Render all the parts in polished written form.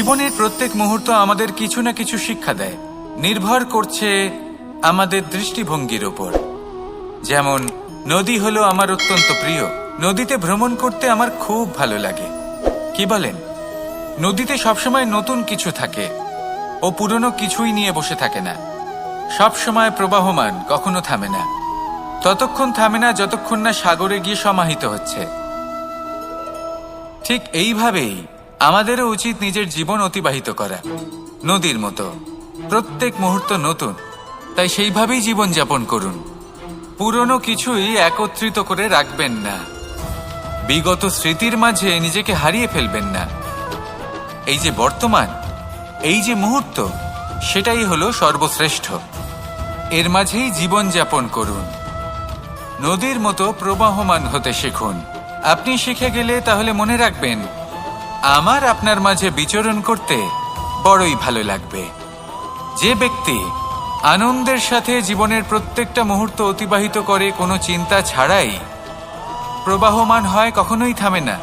জীবনের প্রত্যেক মুহূর্ত আমাদের কিছু না কিছু শিক্ষা দেয়, নির্ভর করছে আমাদের দৃষ্টিভঙ্গির ওপর। যেমন নদী হলো আমার অত্যন্ত প্রিয়, নদীতে ভ্রমণ করতে আমার খুব ভালো লাগে। কি বলেন? নদীতে সবসময় নতুন কিছু থাকে, ও পুরনো কিছুই নিয়ে বসে থাকে না। সবসময় প্রবাহমান, কখনো থামে না। ততক্ষণ থামে না যতক্ষণ না সাগরে গিয়ে সমাহিত হচ্ছে। ঠিক এইভাবেই আমাদেরও উচিত নিজের জীবন অতিবাহিত করা, নদীর মতো। প্রত্যেক মুহূর্ত নতুন, তাই সেইভাবেই জীবন যাপন করুন। পুরনো কিছুই একত্রিত করে রাখবেন না, বিগত স্মৃতির মাঝে নিজেকে হারিয়ে ফেলবেন না। এই যে বর্তমান, এই যে মুহূর্ত, সেটাই হলো সর্বশ্রেষ্ঠ। এর মাঝেই জীবন যাপন করুন, নদীর মতো প্রবাহমান হতে শিখুন। আপনি শিখে গেলে তাহলে মনে রাখবেন, আমার আপনার মাঝে বিচরণ করতে বড়ই ভালো লাগবে। যে ব্যক্তি আনন্দের সাথে জীবনের প্রত্যেকটা মুহূর্ত অতিবাহিত করে কোনো চিন্তা ছাড়াই, প্রবাহমান হয়, কখনোই থামে না,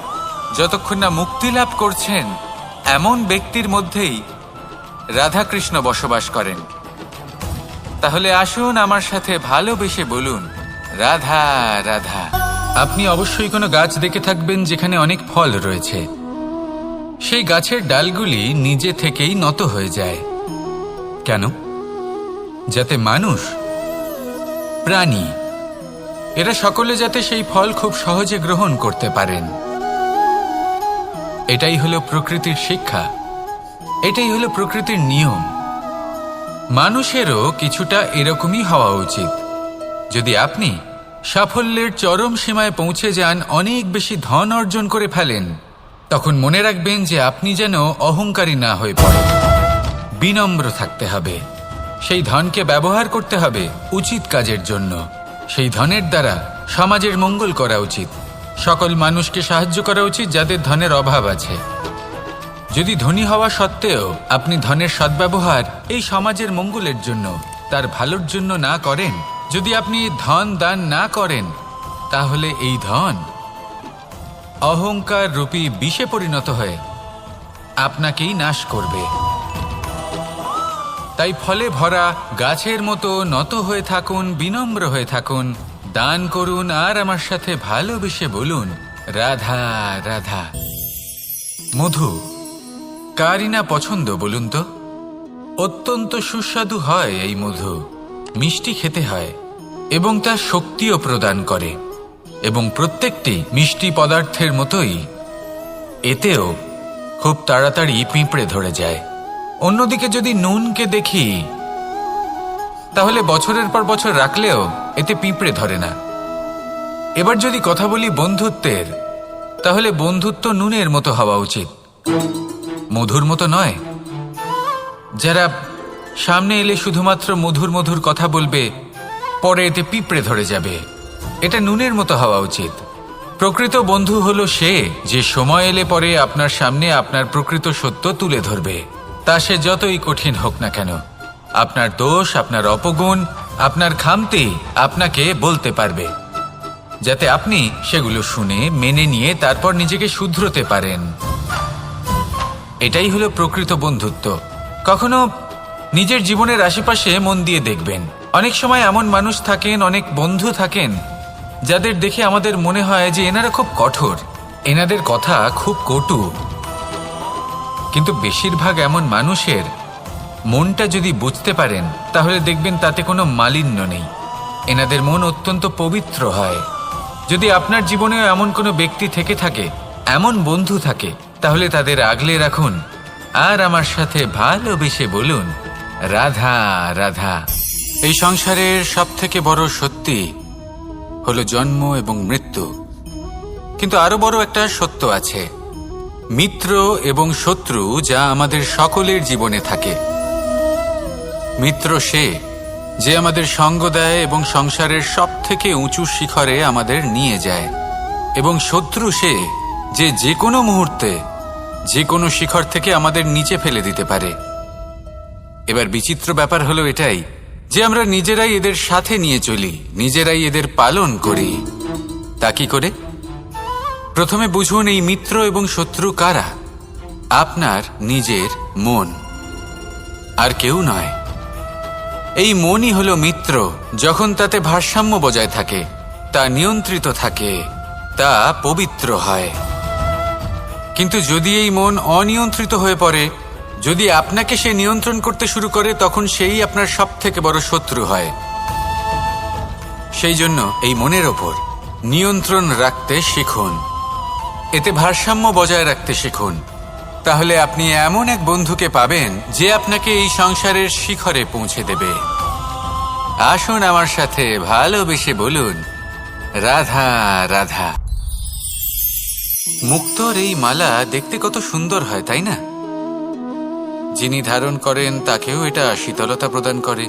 যতক্ষণ না মুক্তি লাভ করছেন, এমন ব্যক্তির মধ্যেই রাধাকৃষ্ণ বসবাস করেন। তাহলে আসুন আমার সাথে ভালোবেসে বলুন, রাধা রাধা। আপনি অবশ্যই কোনো গাছ দেখে থাকবেন যেখানে অনেক ফল রয়েছে। সেই গাছের ডালগুলি নিজে থেকেই নত হয়ে যায়। কেন? যাতে মানুষ, প্রাণী, এরা সকলে যাতে সেই ফল খুব সহজে গ্রহণ করতে পারেন। এটাই হলো প্রকৃতির শিক্ষা, এটাই হলো প্রকৃতির নিয়ম। মানুষেরও কিছুটা এরকমই হওয়া উচিত। যদি আপনি সাফল্যের চরম সীমায় পৌঁছে যান, অনেক বেশি ধন অর্জন করে ফেলেন, তখন মনে রাখবেন যে আপনি যেন অহংকারী না হয়ে পড়েন। বিনম্র থাকতে হবে। সেই ধনকে ব্যবহার করতে হবে উচিত কাজের জন্য। সেই ধনের দ্বারা সমাজের মঙ্গল করা উচিত। সকল মানুষকে সাহায্য করা উচিত যাদের ধনের অভাব আছে। যদি ধনী হওয়া সত্ত্বেও আপনি ধনের সদ্ব্যবহার এই সমাজের মঙ্গলের জন্য, তার ভালোর জন্য না করেন, যদি আপনি ধন দান না করেন, তাহলে এই ধন অহংকার রূপী বিষে পরিণত হয়ে আপনাকেই নাশ করবে। তাই ফলে ভরা গাছের মতো নত হয়ে থাকুন, বিনম্র হয়ে থাকুন, দান করুন, আর আমার সাথে ভালোবেসে বলুন, রাধা রাধা। মধু কারই না পছন্দ বলুন তো? অত্যন্ত সুস্বাদু হয় এই মধু, মিষ্টি খেতে হয় এবং তা শক্তিও প্রদান করে। এবং প্রত্যেকটি মিষ্টি পদার্থের মতোই এতেও খুব তাড়াতাড়ি পিঁপড়ে ধরে যায়। অন্যদিকে যদি নুনকে দেখি, তাহলে বছরের পর বছর রাখলেও এতে পিঁপড়ে ধরে না। এবার যদি কথা বলি বন্ধুত্বের, তাহলে বন্ধুত্ব নুনের মতো হওয়া উচিত, মধুর মতো নয়। যারা সামনে এলে শুধুমাত্র মধুর মধুর কথা বলবে, পরে এতে পিঁপড়ে ধরে যাবে। এটা নুনের মতো হওয়া উচিত। প্রকৃত বন্ধু হলো সে যে সময় এলে পরে আপনার সামনে আপনার প্রকৃত সত্য তুলে ধরবে, তা সে যতই কঠিন হোক না কেন। আপনার দোষ, আপনার অপগুণ, আপনার খামতি আপনাকে বলতে পারবে, যাতে আপনি সেগুলো শুনে মেনে নিয়ে তারপর নিজেকে শুধরোতে পারেন। এটাই হলো প্রকৃত বন্ধুত্ব। কখনো নিজের জীবনের আশেপাশে মন দিয়ে দেখবেন, অনেক সময় এমন মানুষ থাকেন, অনেক বন্ধু থাকেন, যাদের দেখে আমাদের মনে হয় যে এনারা খুব কঠোর, এনাদের কথা খুব কটু। কিন্তু বেশিরভাগ এমন মানুষের মনটা যদি বুঝতে পারেন, তাহলে দেখবেন তাতে কোনো মালিন্য নেই। এনাদের মন অত্যন্ত পবিত্র হয়। যদি আপনার জীবনেও এমন কোনো ব্যক্তি থেকে থাকে, এমন বন্ধু থাকে, তাহলে তাদের আগলে রাখুন আর আমার সাথে ভালোবেসে বলুন, রাধা রাধা। এই সংসারের সবথেকে বড় সত্যি হলো জন্ম এবং মৃত্যু। কিন্তু আরো বড় একটা সত্য আছে, মিত্র এবং শত্রু, যা আমাদের সকলের জীবনে থাকে। মিত্র সে যে আমাদের সঙ্গ দেয় এবং সংসারের সবথেকে উঁচু শিখরে আমাদের নিয়ে যায়, এবং শত্রু সে যে যে কোনো মুহূর্তে যে কোনো শিখর থেকে আমাদের নিচে ফেলে দিতে পারে। এবার বিচিত্র ব্যাপার হলো এটাই যে আমরা নিজেরাই এদের সাথে নিয়ে চলি, নিজেরাই এদের পালন করি। তা কি করে? প্রথমে বুঝুন এই মিত্র এবং শত্রু কারা। আপনার নিজের মন, আর কেউ নয়। এই মনই হলো মিত্র। যখন তাতে ভারসাম্য বজায় থাকে, তা নিয়ন্ত্রিত থাকে, তা পবিত্র হয়। কিন্তু যদি এই মন অনিয়ন্ত্রিত হয়ে পড়ে, যদি আপনাকে সে নিয়ন্ত্রণ করতে শুরু করে, তখন সেই আপনার সবথেকে বড় শত্রু হয়। সেই জন্য এই মনের ওপর নিয়ন্ত্রণ রাখতে শিখুন, এতে ভারসাম্য বজায় রাখতে শিখুন। তাহলে আপনি এমন এক বন্ধুকে পাবেন যে আপনাকে এই সংসারের শিখরে পৌঁছে দেবে। আসুন আমার সাথে ভালোবেসে বলুন, রাধা রাধা। মুক্তোর এই মালা দেখতে কত সুন্দর হয়, তাই না? যিনি ধারণ করেন তাকেও এটা শীতলতা প্রদান করে,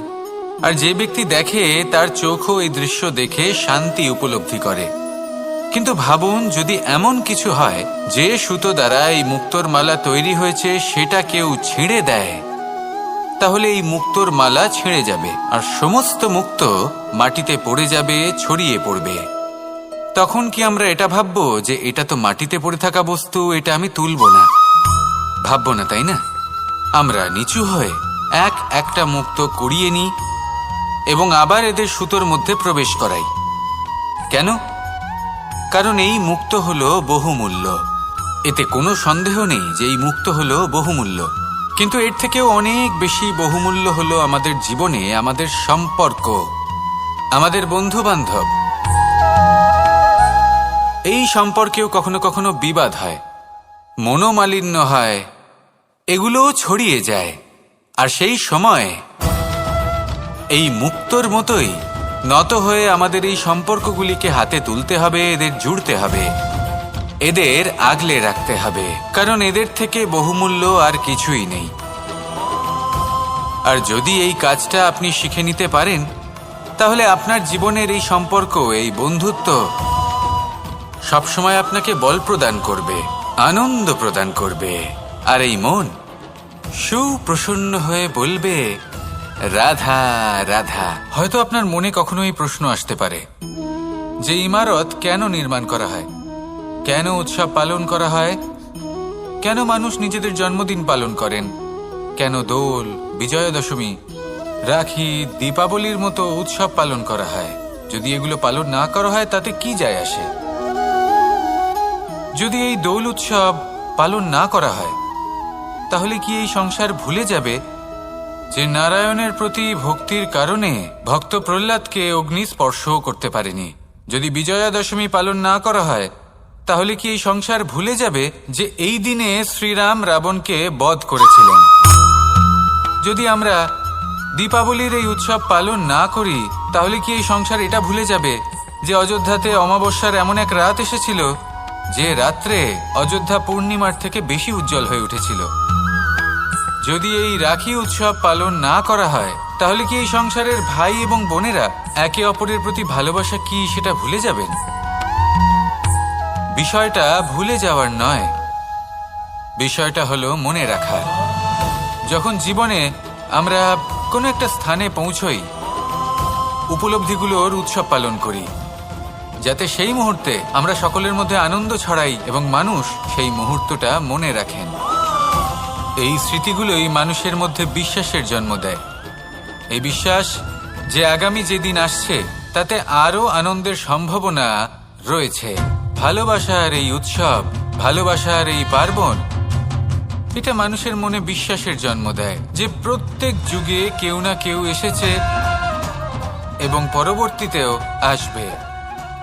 আর যে ব্যক্তি দেখে তার চোখও এই দৃশ্য দেখে শান্তি উপলব্ধি করে। কিন্তু ভাবুন, যদি এমন কিছু হয় যে সুতো দ্বারা এই মুক্তোর মালা তৈরি হয়েছে সেটা কেউ ছিঁড়ে দেয়, তাহলে এই মুক্তোর মালা ছিঁড়ে যাবে আর সমস্ত মুক্তো মাটিতে পড়ে যাবে, ছড়িয়ে পড়বে। তখন কি আমরা এটা ভাববো যে এটা তো মাটিতে পড়ে থাকা বস্তু, এটা আমি তুলব না? ভাববো না, তাই না? আমরা নিচু হয়ে একটা মুক্তো কুড়িয়ে নিই এবং আবার এদের সুতোর মধ্যে প্রবেশ করাই। কেন? কারণ এই মুক্তো হলো বহুমূল্য। এতে কোনো সন্দেহ নেই যে এই মুক্তো হলো বহুমূল্য। কিন্তু এর থেকেও অনেক বেশি বহুমূল্য হলো আমাদের জীবনে আমাদের সম্পর্ক, আমাদের বন্ধু বান্ধব। এই সম্পর্কেও কখনো কখনো বিবাদ হয়, মনোমালিন্য হয়, এগুলোও ছড়িয়ে যায়। আর সেই সময় এই মুক্তোর মতোই নত হয়ে আমাদের এই সম্পর্কগুলিকে হাতে তুলতে হবে, এদের জুড়তে হবে, এদের আগলে রাখতে হবে, কারণ এদের থেকে বহুমূল্য আর কিছুই নেই। আর যদি এই কাজটা আপনি শিখে নিতে পারেন, তাহলে আপনার জীবনের এই সম্পর্ক, এই বন্ধুত্ব সবসময় আপনাকে বল প্রদান করবে, আনন্দ প্রদান করবে। আর এই মন সুপ্রসন্ন হয়ে বলবে, রাধা রাধা। হয়তো আপনার মনে কখনো এই প্রশ্ন আসতে পারে যে ইমারত কেন নির্মাণ করা হয়, কেন উৎসব পালন করা হয়, কেন মানুষ নিজেদের জন্মদিন পালন করেন, কেন দোল, বিজয়া দশমী, রাখি, দীপাবলির মতো উৎসব পালন করা হয়? যদি এগুলো পালন না করা হয় তাতে কি যায় আসে? যদি এই দোল উৎসব পালন না করা হয়, তাহলে কি এই সংসার ভুলে যাবে যে নারায়ণের প্রতি ভক্তির কারণে ভক্ত প্রহ্লাদকে অগ্নি স্পর্শও করতে পারেনি? যদি বিজয়া দশমী পালন না করা হয়, তাহলে কি এই সংসার ভুলে যাবে যে এই দিনে শ্রীরাম রাবণকে বধ করেছিলেন? যদি আমরা দীপাবলির এই উৎসব পালন না করি, তাহলে কি এই সংসার এটা ভুলে যাবে যে অযোধ্যাতে অমাবস্যার এমন এক রাত এসেছিল যে রাত্রে অযোধ্যা পূর্ণিমার থেকে বেশি উজ্জ্বল হয়ে উঠেছিল? যদি এই রাখি উৎসব পালন না করা হয়, তাহলে কি এই সংসারের ভাই এবং বোনেরা একে অপরের প্রতি ভালোবাসা কি সেটা ভুলে যাবেন? বিষয়টা ভুলে যাওয়ার নয়, বিষয়টা হলো মনে রাখার। যখন জীবনে আমরা কোনো একটা স্থানে পৌঁছই, উপলব্ধিগুলোর উৎসব পালন করি, যাতে সেই মুহূর্তে আমরা সকলের মধ্যে আনন্দ ছড়াই এবং মানুষ সেই মুহূর্তটা মনে রাখেন। এই স্মৃতিগুলোই মানুষের মধ্যে বিশ্বাসের জন্ম দেয়। এই বিশ্বাস যে আগামী যেদিন আসছে তাতে আরও আনন্দের সম্ভাবনা রয়েছে। ভালোবাসার এই উৎসব, ভালোবাসার এই পার্বণ, এটা মানুষের মনে বিশ্বাসের জন্ম দেয় যে প্রত্যেক যুগে কেউ না কেউ এসেছে এবং পরবর্তীতেও আসবে।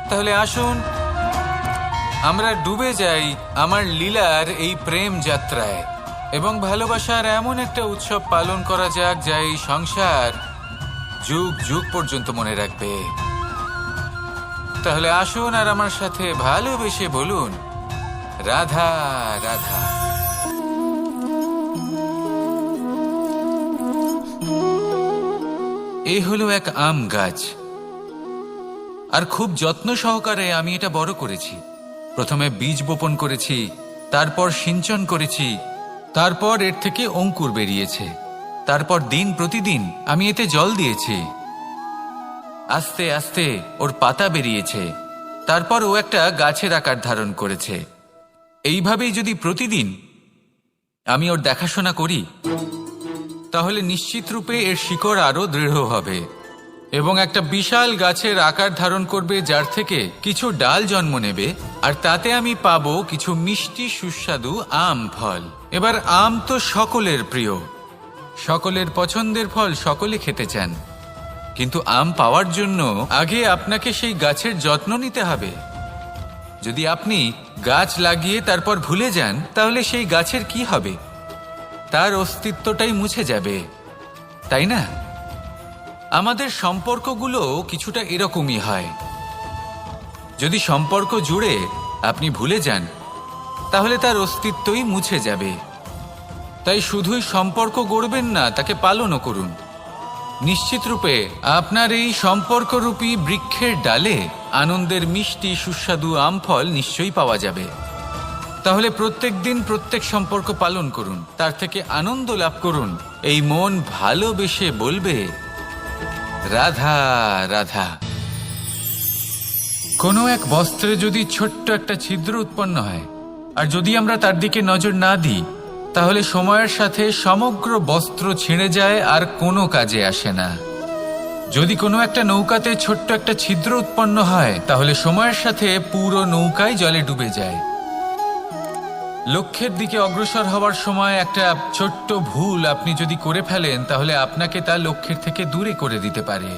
তাহলে আসুন আমরা ডুবে যাই আমার লীলার এই প্রেম যাত্রায় এবং ভালোবাসার এমন একটা উৎসব পালন করা যাক যা এই সংসার যুগ যুগ পর্যন্ত মনে রাখবে। তাহলে আসুন আর আমার সাথে ভালোবেসে বলুন, রাধা রাধা। এই হলো এক আম গাছ, আর খুব যত্ন সহকারে আমি এটা বড় করেছি। প্রথমে বীজ বপন করেছি, তারপর সিঞ্চন করেছি, তারপর এর থেকে অঙ্কুর বেরিয়েছে, তারপর দিন প্রতিদিন আমি এতে জল দিয়েছি। আস্তে আস্তে ওর পাতা বেরিয়েছে, তারপর ও একটা গাছের আকার ধারণ করেছে। এইভাবেই যদি প্রতিদিন আমি ওর দেখাশোনা করি, তাহলে নিশ্চিত রূপে এর শিকড় আরো দৃঢ় হবে এবং একটা বিশাল গাছের আকার ধারণ করবে, যার থেকে কিছু ডাল জন্ম নেবে, আর তাতে আমি পাবো কিছু মিষ্টি সুস্বাদু আম ফল। এবার আম তো সকলের প্রিয়, সকলের পছন্দের ফল, সকলে খেতে চান। কিন্তু আম পাওয়ার জন্য আগে আপনাকে সেই গাছের যত্ন নিতে হবে। যদি আপনি গাছ লাগিয়ে তারপর ভুলে যান, তাহলে সেই গাছের কি হবে? তার অস্তিত্বটাই মুছে যাবে, তাই না? আমাদের সম্পর্কগুলো কিছুটা এরকমই হয়। যদি সম্পর্ক জুড়ে আপনি ভুলে যান, তাহলে তার অস্তিত্বই মুছে যাবে। তাই শুধুই সম্পর্ক গড়বেন না, তাকে পালনও করুন। নিশ্চিত রূপে আপনার এই সম্পর্করূপী বৃক্ষের ডালে আনন্দের মিষ্টি সুস্বাদু আম ফল নিশ্চয়ই পাওয়া যাবে। তাহলে প্রত্যেক দিন প্রত্যেক সম্পর্ক পালন করুন, তার থেকে আনন্দ লাভ করুন। এই মন ভালোবেসে বলবে, রাধা রাধা। কোনো এক বস্ত্রে যদি ছোট্ট একটা ছিদ্র উৎপন্ন হয়, আর যদি আমরা তার দিকে নজর না দিই, তাহলে সময়ের সাথে সমগ্র বস্ত্র ছিঁড়ে যায় আর কোনো কাজে আসে না। যদি কোনো একটা নৌকাতে ছোট্ট একটা ছিদ্র উৎপন্ন হয়, তাহলে সময়ের সাথে পুরো নৌকাই জলে ডুবে যায়। লক্ষ্যের দিকে অগ্রসর হওয়ার সময় একটা ছোট্ট ভুল আপনি যদি করে ফেলেন, তাহলে আপনাকে তা লক্ষ্যের থেকে দূরে করে দিতে পারে।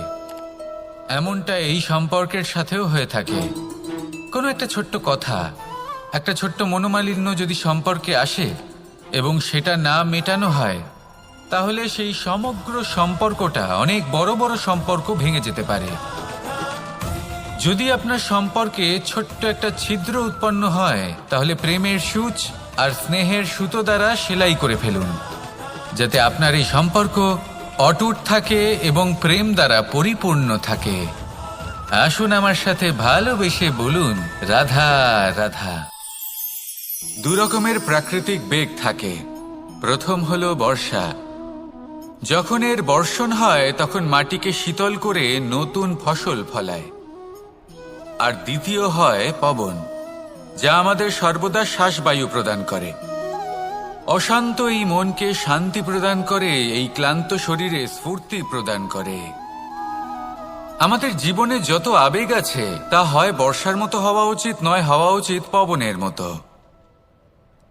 এমনটা এই সম্পর্কের সাথেও হয়ে থাকে। কোনো একটা ছোট্ট কথা, একটা ছোট্ট মনোমালিন্য যদি সম্পর্কে আসে এবং সেটা না মেটানো হয়, তাহলে সেই সমগ্র সম্পর্কটা, অনেক বড় বড় সম্পর্ক ভেঙে যেতে পারে। যদি আপনার সম্পর্কে ছোট্ট একটা ছিদ্র উৎপন্ন হয়, তাহলে প্রেমের সূচ আর স্নেহের সুতো দ্বারা সেলাই করে ফেলুন, যাতে আপনার এই সম্পর্ক অটুট থাকে এবং প্রেম দ্বারা পরিপূর্ণ থাকে। আসুন আমার সাথে ভালোবেসে বলুন, রাধা রাধা। দু রকমের প্রাকৃতিক বেগ থাকে। প্রথম হলো বর্ষা। যখন এর বর্ষণ হয়, তখন মাটিকে শীতল করে নতুন ফসল ফলায়। আর দ্বিতীয় হয় পবন, যা আমাদের সর্বদা শ্বাসবায়ু প্রদান করে। অশান্ত এই মনকে শান্তি প্রদান করে, এই ক্লান্ত শরীরে স্ফূর্তি প্রদান করে। আমাদের জীবনে যত আবেগ আছে, তা হয় বর্ষার মতো হওয়া উচিত, নয় হওয়া উচিত পবনের মতো।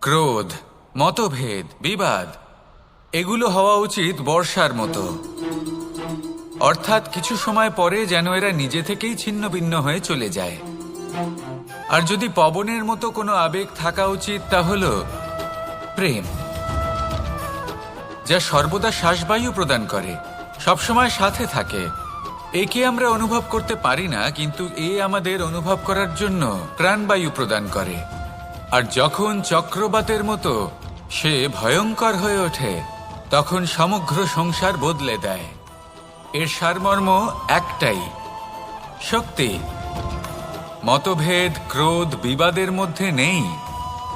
ক্রোধ, মতভেদ, বিবাদ, এগুলো হওয়া উচিত বর্ষার মতো। অর্থাৎ কিছু সময় পরে যেন এরা নিজে থেকেই ছিন্ন ভিন্ন হয়ে চলে যায়। আর যদি পবনের মতো কোনো আবেগ থাকা উচিত, তা হলো প্রেম, যা সর্বদা শ্বাসবায়ু প্রদান করে, সবসময় সাথে থাকে। একে আমরা অনুভব করতে পারি না, কিন্তু এ আমাদের অনুভব করার জন্য প্রাণবায়ু প্রদান করে। আর যখন চক্রবাতের মতো সে ভয়ঙ্কর হয়ে ওঠে, তখন সমগ্র সংসার বদলে দেয়। এর সারমর্ম একটাই, শক্তি। মতভেদ, ক্রোধ, বিবাদের মধ্যে নেই।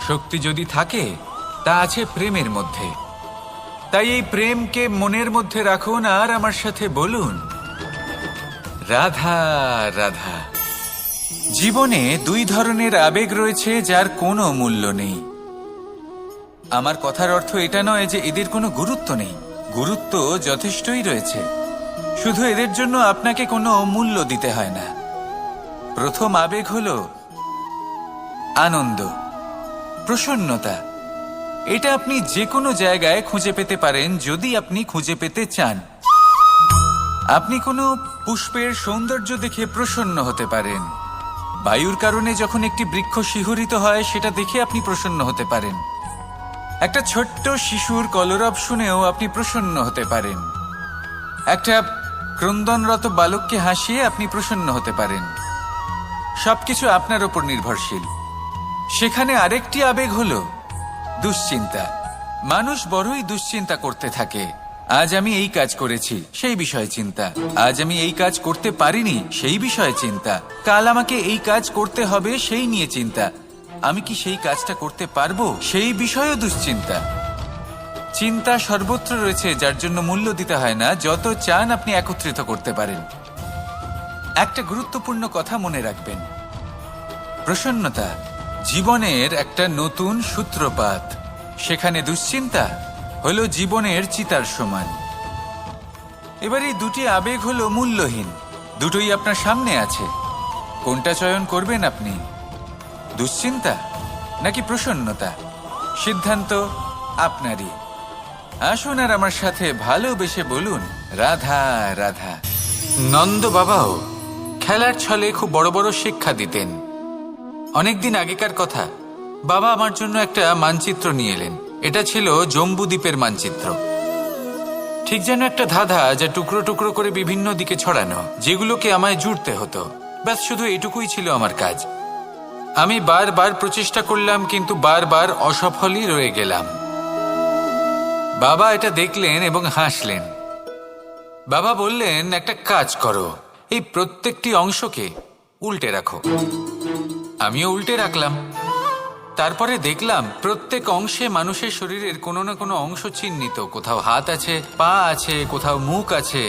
শক্তি যদি থাকে, তা আছে প্রেমের মধ্যে। তাই এই প্রেমকে মনের মধ্যে রাখুন আর আমার সাথে বলুন, রাধা রাধা। জীবনে দুই ধরনের আবেগ রয়েছে, যার কোনো মূল্য নেই। আমার কথার অর্থ এটা নয় যে এদের কোনো গুরুত্ব নেই। গুরুত্ব যথেষ্টই রয়েছে, শুধু এদের জন্য আপনাকে কোনো মূল্য দিতে হয় না। প্রথম আবেগ হলো আনন্দ, প্রসন্নতা। এটা আপনি যে কোনো জায়গায় খুঁজে পেতে পারেন, যদি আপনি খুঁজে পেতে চান। আপনি কোনো পুষ্পের সৌন্দর্য দেখে প্রসন্ন হতে পারেন। বায়ুর কারণে যখন একটি বৃক্ষ শিহরিত হয়, সেটা দেখে আপনি প্রসন্ন হতে পারেন। একটা ছোট্ট শিশুর কলরব শুনেও আপনি প্রসন্ন হতে পারেন। একটা ক্রন্দনরত বালককে হাসিয়ে আপনি প্রসন্ন হতে পারেন। সবকিছু আপনার ওপর নির্ভরশীল। সেখানে আরেকটি আবেগ হলো দুশ্চিন্তা। মানুষ বড়ই দুশ্চিন্তা করতে থাকে। আজ আমি এই কাজ করেছি, সেই বিষয়ে চিন্তা। আজ আমি এই কাজ করতে পারিনি, সেই বিষয়ে চিন্তা। কাল আমাকে এই কাজ করতে হবে, সেই নিয়ে চিন্তা। আমি কি সেই কাজটা করতে পারবো, সেই বিষয়েও দুশ্চিন্তা। চিন্তা সর্বত্র রয়েছে, যার জন্য মূল্য দিতে হয় না। যত চান আপনি একত্রিত করতে পারেন। একটা গুরুত্বপূর্ণ কথা মনে রাখবেন, প্রসন্নতা জীবনের একটা নতুন সূত্রপাত। সেখানে দুশ্চিন্তা হলো জীবনের চিতার সমান। এবার এই দুটি আবেগ হলো মূল্যহীন, দুটোই আপনার সামনে আছে। কোনটা চয়ন করবেন আপনি, দুশ্চিন্তা নাকি প্রসন্নতা? সিদ্ধান্ত আপনারই। আসুন আর আমার সাথে ভালোবেসে বলুন রাধা রাধা। নন্দ বাবাও খেলার ছলে খুব বড় বড় শিক্ষা দিতেন। অনেকদিন আগেকার কথা, বাবা আমার জন্য একটা মানচিত্র নিয়ে এলেন। এটা ছিল জম্বুদ্বীপের মানচিত্র, ঠিক যেন একটা ধাঁধা, যা টুকরো টুকরো করে বিভিন্ন দিকে ছড়ানো, যেগুলোকে আমায় জুড়তে হতো। ব্যাস শুধু এটুকুই ছিল আমার কাজ। আমি বারবার প্রচেষ্টা করলাম, কিন্তু বারবার অসফলই রয়ে গেলাম। বাবা এটা দেখলেন এবং হাসলেন। বাবা বললেন, একটা কাজ করো, এই প্রত্যেকটি অংশকে উল্টে রাখো। আমিও উল্টে রাখলাম। তারপরে দেখলাম প্রত্যেক অংশে মানুষের শরীরের কোনো না কোনো অংশ চিহ্নিত। কোথাও হাত আছে, পা আছে, কোথাও মুখ আছে।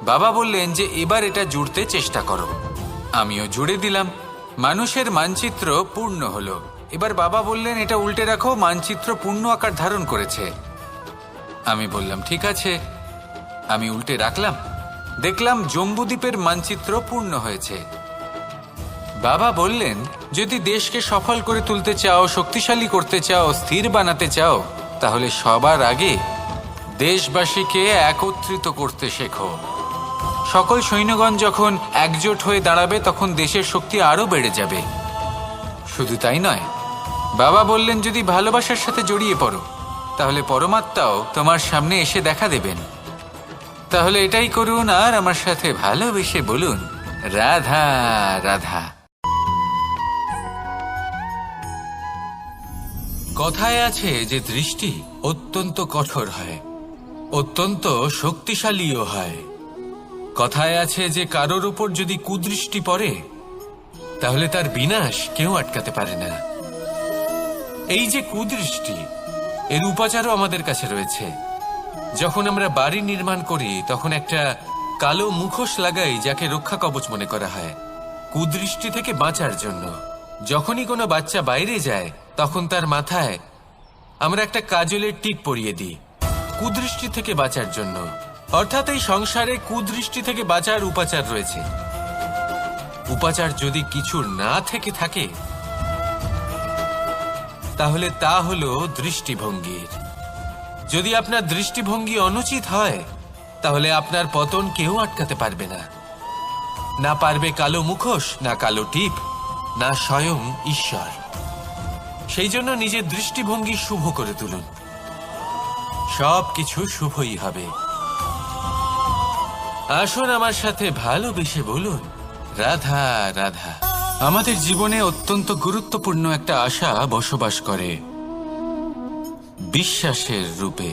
বাবা বললেন যে এবার এটা জুড়তে চেষ্টা করো। আমিও জুড়ে দিলাম। মানুষের মানচিত্র পূর্ণ হলো। এবার বাবা বললেন, এটা উল্টে রাখো, মানচিত্র পূর্ণ আকার ধারণ করেছে। আমি বললাম, ঠিক আছে। আমি উল্টে রাখলাম, দেখলাম জম্বুদ্বীপের মানচিত্র পূর্ণ হয়েছে। বাবা বললেন, যদি দেশকে সফল করে তুলতে চাও, শক্তিশালী করতে চাও, স্থির বানাতে চাও, তাহলে সবার আগে দেশবাসীকে একত্রিত করতে শেখো। সকল সৈন্যগণ যখন একজোট হয়ে দাঁড়াবে, তখন দেশের শক্তি আরো বেড়ে যাবে। শুধু তাই নয়, বাবা বললেন, যদি ভালোবাসার সাথে জড়িয়ে পড়ো, তাহলে পরমাত্মাও তোমার সামনে এসে দেখা দেবেন। তাহলে এটাই করুন আর আমার সাথে ভালোবেসে বলুন রাধা রাধা। কথায় আছে যে দৃষ্টি অত্যন্ত কঠোর হয়, অত্যন্ত শক্তিশালীও হয়। কথায় আছে যে কারোর উপর যদি কুদৃষ্টি পড়ে, তাহলে তার বিনাশ কেউ আটকাতে পারে না। এই যে কুদৃষ্টি, এর উপাচারও আমাদের কাছে রয়েছে। যখন আমরা বাড়ি নির্মাণ করি, তখন একটা কালো মুখোশ লাগাই, যাকে রক্ষা কবচ মনে করা হয়, কুদৃষ্টি থেকে বাঁচার জন্য। যখনই কোনো বাচ্চা বাইরে যায়, তখন তার মাথায় আমরা একটা কাজলের টিপ পরিয়ে দিই, কুদৃষ্টি থেকে বাঁচার জন্য। অর্থাৎ এই সংসারে কুদৃষ্টি থেকে বাঁচার উপাচার রয়েছে। উপাচার যদি কিছু না থেকে থাকে, তাহলে তা হলো দৃষ্টিভঙ্গির। যদি আপনার দৃষ্টিভঙ্গি অনুচিত হয়, তাহলে আপনার পতন কেউ আটকাতে পারবে না। না পারবে কালো মুখোশ, না কালো টিপ, না স্বয়ং ঈশ্বর। সেই জন্য নিজের দৃষ্টিভঙ্গি শুভ করে তুলুন, সবকিছু শুভই হবে। আসুন আমার সাথে ভালোবেসে বলুন রাধা রাধা। আমাদের জীবনে অত্যন্ত গুরুত্বপূর্ণ একটা আশা বসবাস করে, বিশ্বাসের রূপে।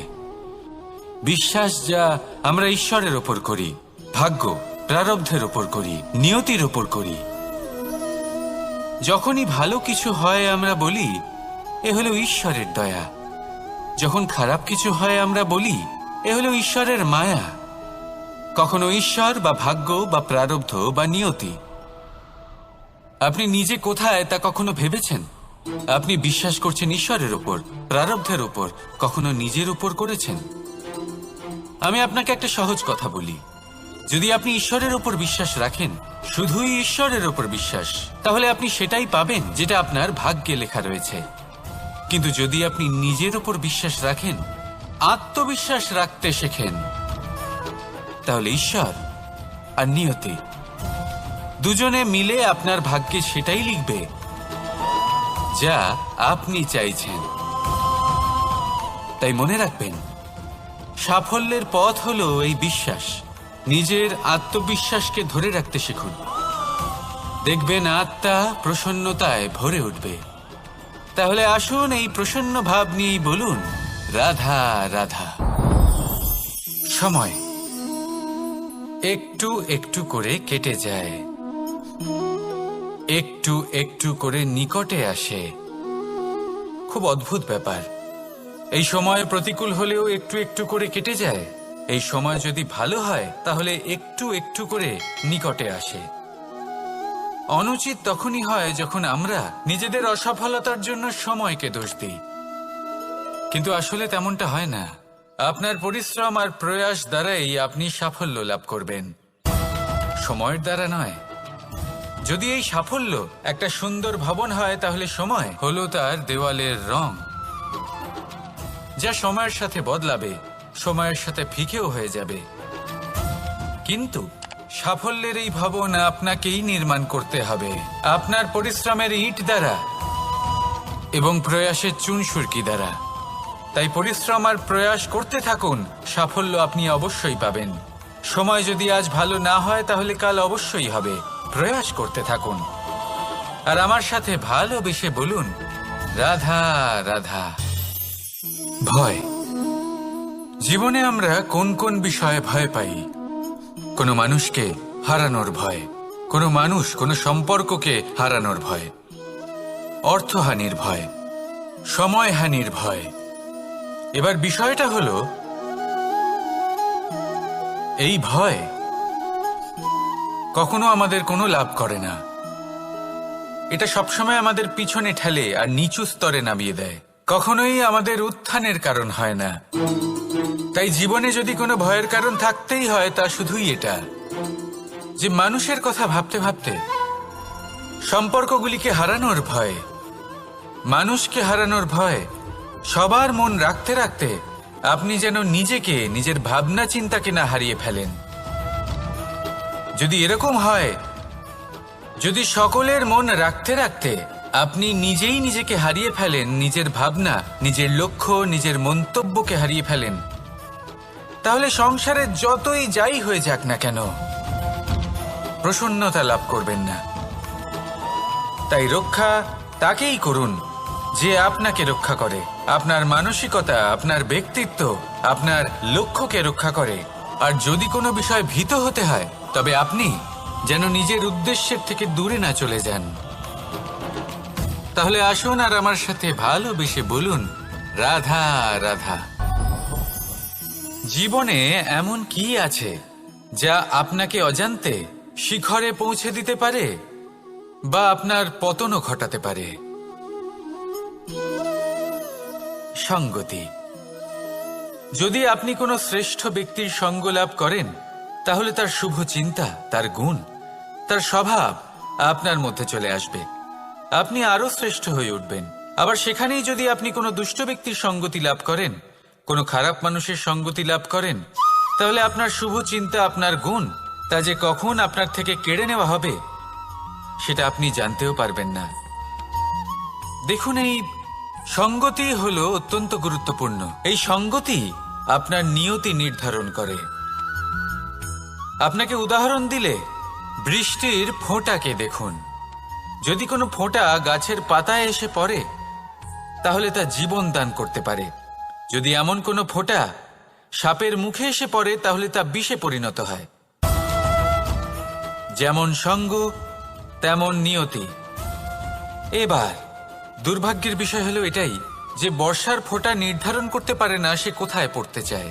বিশ্বাস যা আমরা ঈশ্বরের ওপর করি, ভাগ্য, প্রারব্ধের ওপর করি, নিয়তির ওপর করি। যখনই ভালো কিছু হয়, আমরা বলি এ হলো ঈশ্বরের দয়া। যখন খারাপ কিছু হয়, আমরা বলি এ হলো ঈশ্বরের মায়া। কখনো ঈশ্বর বা ভাগ্য বা প্রারব্ধ বা নিয়তি। আপনি নিজে কোথায় তা কখনো ভেবেছেন? আপনি বিশ্বাস করছেন ঈশ্বরের ওপর, প্রারব্ধের ওপর, কখনো নিজের উপর করেছেন? আমি আপনাকে একটা সহজ কথা বলি, যদি আপনি ঈশ্বরের ওপর বিশ্বাস রাখেন, শুধুই ঈশ্বরের ওপর বিশ্বাস, তাহলে আপনি সেটাই পাবেন যেটা আপনার ভাগ্যে লেখা রয়েছে। কিন্তু যদি আপনি নিজের ওপর বিশ্বাস রাখেন, আত্মবিশ্বাস রাখতে শেখেন, তাহলে ঈশ্বর আর নিয়তি দুজনে মিলে আপনার ভাগ্যে সেটাই লিখবে যা আপনি চাইছেন। তাই মনে রাখবেন, সাফল্যের পথ হলো এই বিশ্বাস। নিজের আত্মবিশ্বাসকে ধরে রাখতে শিখুন, দেখবেন আত্মা প্রসন্নতায় ভরে উঠবে। তাহলে আসুন এই প্রসন্ন ভাব নিয়েই বলুন রাধা রাধা। সময় একটু একটু করে কেটে যায়, একটু একটু করে নিকটে আসে। খুব অদ্ভুত ব্যাপার। এই সময় প্রতিকূল হলেও একটু একটু করে কেটে যায়। এই সময় যদি ভালো হয়, তাহলে একটু একটু করে নিকটে আসে। অনুচিত তখনই হয় যখন আমরা নিজেদের অসফলতার জন্য সময়কে দোষ দিই। কিন্তু আসলে তেমনটা হয় না। আপনার পরিশ্রম আর প্রয়াস দ্বারাই আপনি সাফল্য লাভ করবেন, সময়ের দ্বারা নয়। যদি এই সাফল্য একটা সুন্দর ভবন হয়, তাহলে সময় হলো তার দেওয়ালের রং, যা সময়ের সাথে বদলাবে, সময়ের সাথে ফিকেও হয়ে যাবে। কিন্তু সাফল্যের এই ভবন আপনাকেই নির্মাণ করতে হবে, আপনার পরিশ্রমের ইট দ্বারা এবং প্রয়াসের চুনসুরকি দ্বারা। তাই পরিশ্রম আর প্রয়াস করতে থাকুন, সাফল্য আপনি অবশ্যই পাবেন। সময় যদি আজ ভালো না হয়, তাহলে কাল অবশ্যই হবে। প্রয়াস করতে থাকুন আর আমার সাথে ভালোবেসে বলুন, রাধা রাধা। ভয়। জীবনে আমরা কোন কোন বিষয়ে ভয় পাই? কোনো মানুষকে হারানোর ভয়, কোনো মানুষ কোনো সম্পর্ককে হারানোর ভয়, অর্থহানির ভয়, সময়হানির ভয়। এবার বিষয়টা হলো, এই ভয় কখনো আমাদের কোনো লাভ করে না। এটা সবসময় আমাদের পিছনে ঠেলে আর নিচু স্তরে নামিয়ে দেয়, কখনোই আমাদের উত্থানের কারণ হয় না। তাই জীবনে যদি কোনো ভয়ের কারণ থাকতেই হয়, তা শুধুই এটা যে মানুষের কথা ভাবতে ভাবতে, সম্পর্কগুলিকে হারানোর ভয়, মানুষকে হারানোর ভয়, সবার মন রাখতে রাখতে আপনি যেন নিজেকে, নিজের ভাবনা চিন্তাকে না হারিয়ে ফেলেন। যদি এরকম হয়, যদি সকলের মন রাখতে রাখতে আপনি নিজেই নিজেকে হারিয়ে ফেলেন, নিজের ভাবনা, নিজের লক্ষ্য, নিজের মন্তব্যকে হারিয়ে ফেলেন, তাহলে সংসারে যতই যাই হয়ে যাক না কেন, প্রসন্নতা লাভ করবেন না। তাই রক্ষা তাকেই করুন যে আপনাকে রক্ষা করে, আপনার মানসিকতা, আপনার ব্যক্তিত্ব, আপনার লক্ষ্যকে রক্ষা করে। আর যদি কোনো বিষয় ভীত হতে হয়, তবে আপনি যেন নিজের উদ্দেশ্যের থেকে দূরে না চলে যান। তাহলে আসুন আর আমার সাথে ভালোবেসে বলুন, রাধা রাধা। জীবনে এমন কি আছে যা আপনাকে অজান্তে শিখরে পৌঁছে দিতে পারে বা আপনার পতনও ঘটাতে পারে? সঙ্গতি। যদি আপনি কোনো শ্রেষ্ঠ ব্যক্তির সঙ্গ লাভ করেন, তাহলে তার শুভ চিন্তা, তার গুণ, তার স্বভাব আপনার মধ্যে চলে আসবে। আপনি আরো শ্রেষ্ঠ হয়ে উঠবেন। আবার সেখানেই যদি আপনি কোনো দুষ্ট ব্যক্তির সঙ্গতি লাভ করেন, কোনো খারাপ মানুষের সঙ্গতি লাভ করেন, তাহলে আপনার শুভ চিন্তা, আপনার গুণ, তা যে কখন আপনার থেকে কেড়ে নেওয়া হবে, সেটা আপনি জানতেও পারবেন না। দেখুন, এই সঙ্গতি হলো অত্যন্ত গুরুত্বপূর্ণ। এই সঙ্গতি আপনার নিয়তি নির্ধারণ করে। আপনাকে উদাহরণ দিলে, বৃষ্টির ফোঁটাকে দেখুন। যদি কোনো ফোঁটা গাছের পাতায় এসে পড়ে, তাহলে তা জীবন দান করতে পারে। যদি এমন কোনো ফোঁটা সাপের মুখে এসে পড়ে, তাহলে তা বিষে পরিণত হয়। যেমন সঙ্গ, তেমন নিয়তি। এবার দুর্ভাগ্যের বিষয় হলো এটাই যে বর্ষার ফোঁটা নির্ধারণ করতে পারে না সে কোথায় পড়তে চায়।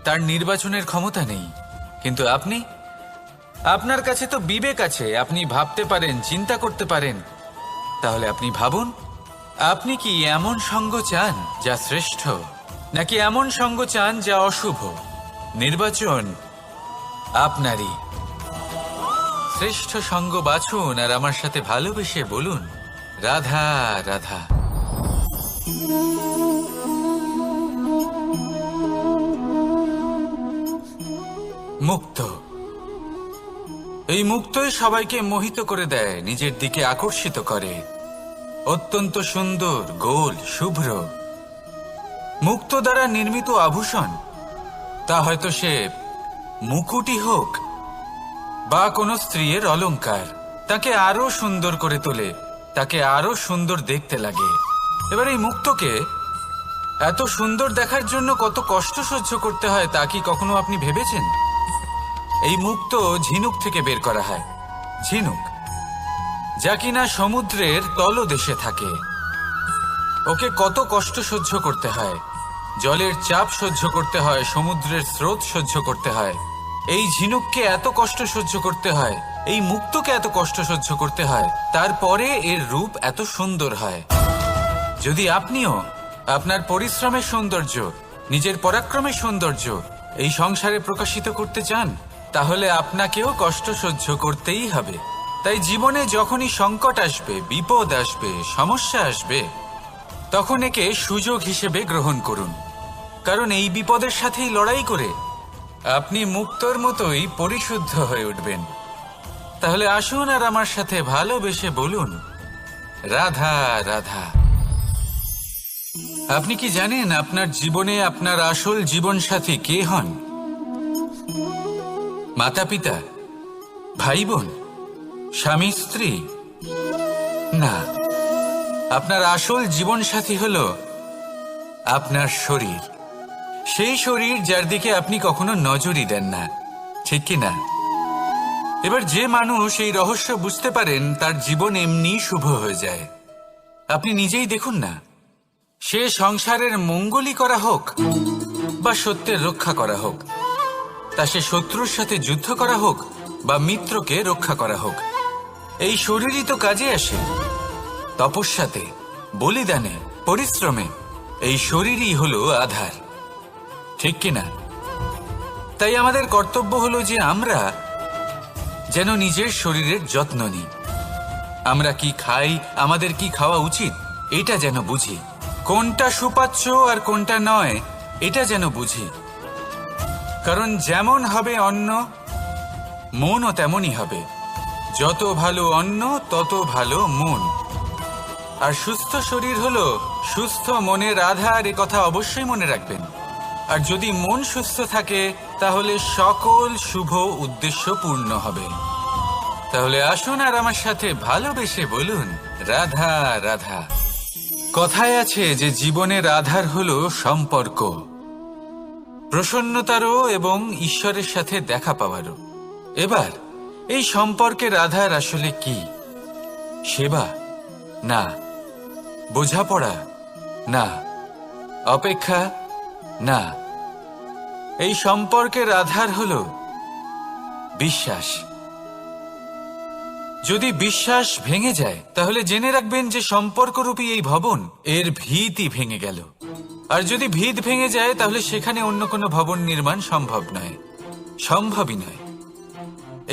তার নির্বাচনের ক্ষমতা নেই। কিন্তু আপনি, আপনার কাছে তো বিবেক আছে, আপনি ভাবতে পারেন, চিন্তা করতে পারেন। তাহলে আপনি ভাবুন, আপনি কি এমন সঙ্গ চান যা শ্রেষ্ঠ, নাকি এমন সঙ্গ চান যা অশুভ? নির্বাচন আপনারই। শ্রেষ্ঠ সঙ্গ বাছুন আর আমার সাথে ভালোবেসে বলুন, রাধা রাধা। মুক্ত। এই মুক্তই সবাইকে মোহিত করে দেয়, নিজের দিকে আকর্ষিত করে। অত্যন্ত সুন্দর, গোল, শুভ্র। মুক্ত দ্বারা নির্মিত আভূষণ, তা হয়তো সে মুকুটই হোক বা কোনো স্ত্রীর অলংকার, তাকে আরো সুন্দর করে তোলে, তাকে আরো সুন্দর দেখতে লাগে। এবার এই মুক্তকে এত সুন্দর দেখার জন্য কত কষ্ট সহ্য করতে হয়, তা কি কখনো আপনি ভেবেছেন? এই মুক্ত ঝিনুক থেকে বের করা হয়। ঝিনুক, যা কিনা সমুদ্রের তলদেশে থাকে। ওকে কত কষ্ট সহ্য করতে হয়, জলের চাপ সহ্য করতে হয়, সমুদ্রের স্রোত সহ্য করতে হয়। এই ঝিনুককে এত কষ্ট সহ্য করতে হয়, এই মুক্তকে এত কষ্ট সহ্য করতে হয়, তারপরে এর রূপ এত সুন্দর হয়। যদি আপনিও আপনার পরিশ্রমের সৌন্দর্য, নিজের পরাক্রমের সৌন্দর্য এই সংসারে প্রকাশিত করতে চান, তাহলে আপনাকেও কষ্ট সহ্য করতেই হবে। তাই জীবনে যখনই সংকট আসবে, বিপদ আসবে, সমস্যা আসবে, তখন একে সুযোগ হিসেবে গ্রহণ করুন। কারণ এই বিপদের সাথেই লড়াই করে আপনি মুক্তর মতোই পরিশুদ্ধ হয়ে উঠবেন। তাহলে আসুন আর আমার সাথে ভালোবেসে বলুন, রাধা রাধা। আপনি কি জানেন আপনার জীবনে আপনার আসল জীবনসাথী কে হন? মাতা পিতা, ভাই বোন, স্বামী স্ত্রী? না, আপনার আসল জীবনসাথী হল আপনার শরীর। সেই শরীর যার দিকে আপনি কখনো নজরই দেন না, ঠিক কি না? এবার যে মানুষ এই রহস্য বুঝতে পারেন তার জীবন এমনি শুভ হয়ে যায়। আপনি নিজেই দেখুন না, সে সংসারের মঙ্গলই করা হোক বা সত্যের রক্ষা করা হোক, তা সে শত্রুর সাথে যুদ্ধ করা হোক বা মিত্রকে রক্ষা করা হোক, এই শরীরই তো কাজে আসে। তপস্যাতে, বলিদানে, পরিশ্রমে এই শরীরই হলো আধার, ঠিক কিনা? তাই আমাদের কর্তব্য হলো যে আমরা যেন নিজের শরীরের যত্ন নিই। আমরা কি খাই, আমাদের কি খাওয়া উচিত, এটা যেন বুঝি। কোনটা সুপাচ্য আর কোনটা নয়, এটা যেন বুঝি। কারণ যেমন হবে অন্ন, মনও তেমনই হবে। যত ভালো অন্ন তত ভালো মন। আর সুস্থ শরীর হলো সুস্থ মনের আধার, এ কথা অবশ্যই মনে রাখবেন। আর যদি মন সুস্থ থাকে তাহলে সকল শুভ উদ্দেশ্য পূর্ণ হবে। তাহলে আসুন আর আমার সাথে ভালোবেসে বলুন, রাধা রাধা। কথায় আছে যে জীবনের আধার হলো সম্পর্ক, প্রসন্নতারও এবং ঈশ্বরের সাথে দেখা পাওয়ারও। এবার এই সম্পর্কের আধার আসলে কি? সেবা? না। বোঝাপড়া? না। অপেক্ষা? না। এই সম্পর্কের আধার হলো বিশ্বাস। যদি বিশ্বাস ভেঙে যায় তাহলে জেনে রাখবেন যে সম্পর্করূপী এই ভবন, এর ভিতই ভেঙে গেল। আর যদি ভিত ভেঙে যায় তাহলে সেখানে অন্য কোনো ভবন নির্মাণ সম্ভব নয়, সম্ভবই নয়।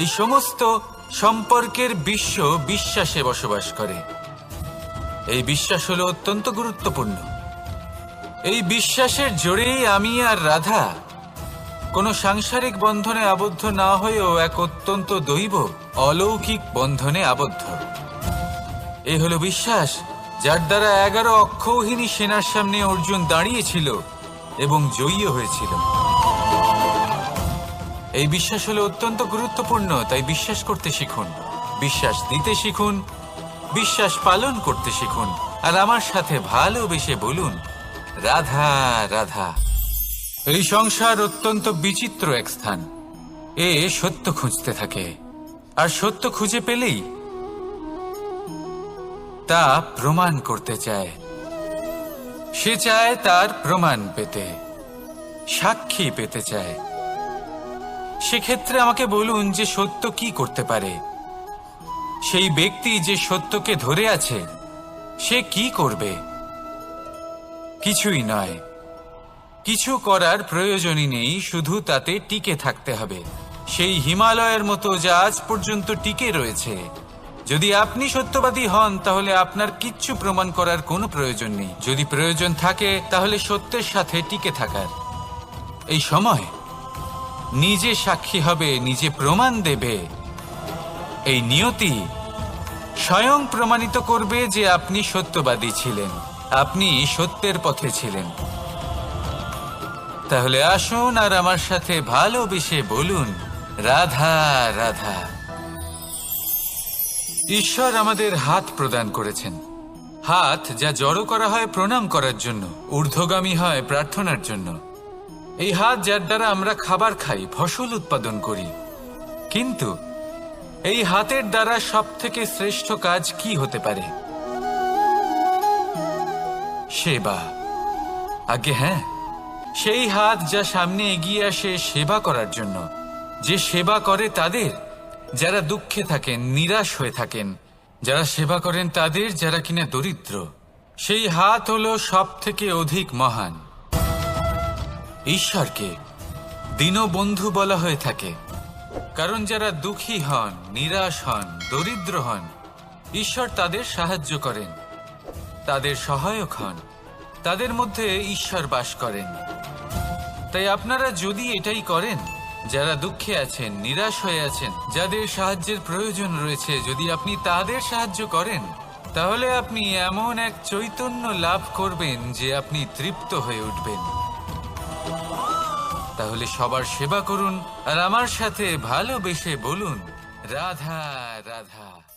এই সমস্ত সম্পর্কের বিশ্ব বিশ্বাসে বসবাস করে। এই বিশ্বাস হলো অত্যন্ত গুরুত্বপূর্ণ। এই বিশ্বাসের জোরেই আমি আর রাধা কোনো সাংসারিক বন্ধনে আবদ্ধ না হয়েও এক অত্যন্ত দৈব অলৌকিক বন্ধনে আবদ্ধ। এই হলো বিশ্বাস, যার দ্বারা 11 অক্ষৌহিনী সেনার সামনে অর্জুন দাঁড়িয়েছিল এবং জয়ী হয়েছিল। এই বিশ্বাস হলো অত্যন্ত গুরুত্বপূর্ণ। তাই বিশ্বাস করতে শিখুন, বিশ্বাস দিতে শিখুন, বিশ্বাস পালন করতে শিখুন। আর আমার সাথে ভালোবেসে বলুন, রাধা রাধা। এই সংসার অত্যন্ত বিচিত্র এক স্থান। এ সত্য খুঁজতে থাকে, আর সত্য খুঁজে পেলেই তা প্রমাণ করতে চায়। সে চায় তার প্রমাণ পেতে, সাক্ষী পেতে চায়। সেক্ষেত্রে আমাকে বলুন যে সত্য কি করতে পারে? সেই ব্যক্তি যে সত্যকে ধরে আছে সে কি করবে? কিছুই নয়। কিছু করার প্রয়োজনই নেই, শুধু তাতে টিকে থাকতে হবে। সেই হিমালয়ের মতো যা আজ পর্যন্ত টিকে রয়েছে। যদি আপনি সত্যবাদী হন তাহলে আপনার কিচ্ছু প্রমাণ করার কোনো প্রয়োজন নেই। যদি প্রয়োজন থাকে তাহলে সত্যের সাথে টিকে থাকার। এই সময় নিজে সাক্ষী হবে, নিজে প্রমাণ দেবে। এই নিয়তি স্বয়ং প্রমাণিত করবে যে আপনি সত্যবাদী ছিলেন, আপনি সত্যের পথে ছিলেন। তাহলে আসুন আর আমার সাথে ভালোবেসে বলুন, রাধা রাধা। ঈশ্বর আমাদের হাত প্রদান করেছেন। হাত যা জড়ো করা হয় প্রণাম করার জন্য, ঊর্ধ্বগামী হয় প্রার্থনার জন্য। এই হাত যার দ্বারা আমরা খাবার খাই, ফসল উৎপাদন করি। কিন্তু এই হাতের দ্বারা সবথেকে শ্রেষ্ঠ কাজ কি হতে পারে? সেবা। আগে হ্যাঁ, সেই হাত যা সামনে এগিয়ে আসে সেবা করার জন্য, যে সেবা করে তাদের যারা দুঃখে থাকেন, নিরাশ হয়ে থাকেন, যারা সেবা করেন তাদের যারা কিনা দরিদ্র, সেই হাত হলো সব থেকে অধিক মহান। ঈশ্বরকে দীনবন্ধু বলা হয়ে থাকে, কারণ যারা দুঃখী হন, নিরাশ হন, দরিদ্র হন, ঈশ্বর তাদের সাহায্য করেন, তাদের সহায়ক হন, তাদের মধ্যে ঈশ্বর বাস করেন। তাই আপনারা যদি এটাই করেন, যারা দুঃখে আছেন, নিরাশ হয়ে আছেন, যাদের সাহায্যের প্রয়োজন রয়েছে, যদি আপনি তাদের সাহায্য করেন, তাহলে আপনি এমন এক চৈতন্য লাভ করবেন যে আপনি তৃপ্ত হয়ে উঠবেন। তাহলে সবার সেবা করুন আর আমার সাথে ভালোবেসে বলুন, রাধা রাধা।